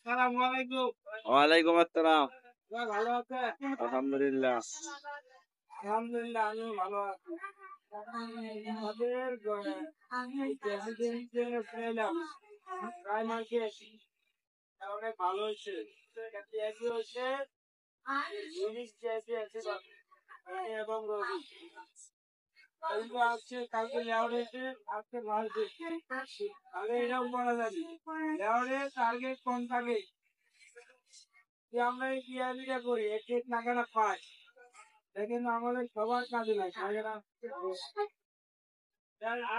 ওয়ালাইকুম আসসালাম। ভালো আছে? আলহামদুলিল্লাহ। আলহামদুলিল্লাহ, আমিও ভালো আছি। আমাদের প্রায় মার্কেট অনেক ভালো হয়েছে, হয়েছে জিনিস এবং আসছে কালকে লেওয়ার হয়েছে, আজকে মাল দিচ্ছে। আগে এরকম বলা যাবে লেওয়ারের টার্গেট কম থাকে, যে আমরা এই পিয়ারিটা করি একটু টাকাটা পাই, দেখেন আমাদের সবার কাজে লাগে টাকাটা।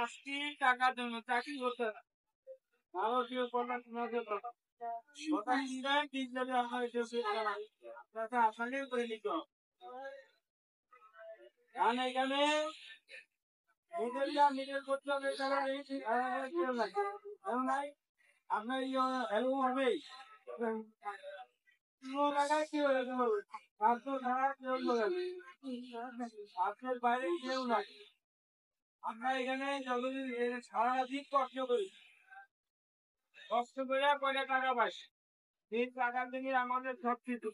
আজকে টাকার জন্য চাকরি করতে না, ভারতীয় কন্যা তোমাকে কথা চিন্তায় ঠিক যাবে। আমার আপনাকে আপনাকে করে নিতে হবে, কারণ এখানে নিজের করতে হবে। নাই আপনার এরকম হবে কি হবে, আপনার বাইরে কেউ নাই। আমরা এখানে যতদিন সারাদিন কষ্ট করে কয়টা টাকা পাই, তিন টাকার দিকে আমাদের সব কিছু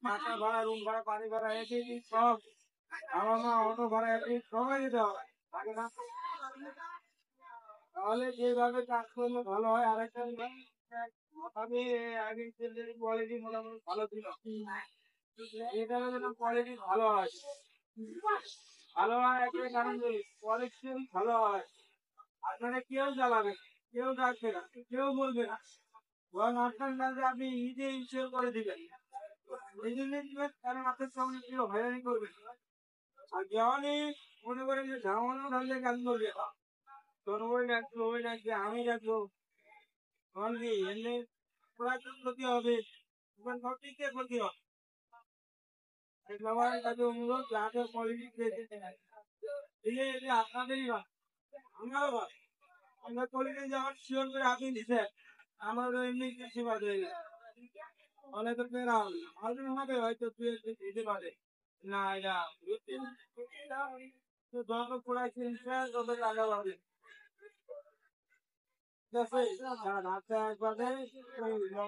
মাথা ভাড়া, রুম ভাড়া, পানি ভাড়া, সব আমার মা অটো ভাড়া সবাই দিতে হবে। তাহলে যেভাবে কাজ করলে ভালো হয়। আরেকটা আমি আগে কোয়ালিটি মোটামুটি ভালো ছিল, এটা যেন কোয়ালিটি ভালো হয়। ভালো হয় একটা কারণ কোয়ালিটি ভালো হয়, আপনারা কেউ জ্বালাবে, কেউ ডাকবে না, কেউ বলবে না, বরং আপনার কাছে আপনি নিজে ইনশিওর করে দিবেন। এই জন্য দিবেন কারণ আপনার সঙ্গে কেউ হয়রানি করবে। আর যেমনই মনে করেন যে ঝামানো ঢাললে কাজ করবে, তোর ওই ডাকবো, ওই ডাকবে, আমি ডাকবো, তখন কি এমনি পুরাতন ক্ষতি হবে, সব দিক দিয়ে ক্ষতি হবে। সবার কাছে অনুরোধ, যাতে কোয়ালিটি দিলে এটি আপনাদেরই হয়, আমারও হয়। আমরা কোয়ালিটি যখন শিওর করে আপনি দিচ্ছেন, আমারও এমনি কৃষি বাদ হয়ে গেছে। অনেক পেরা হবে হয়তো দিতে পারে না, এটা যত পড়াইছেন তত টাকা পাবে। ঠিক আছে, একবারে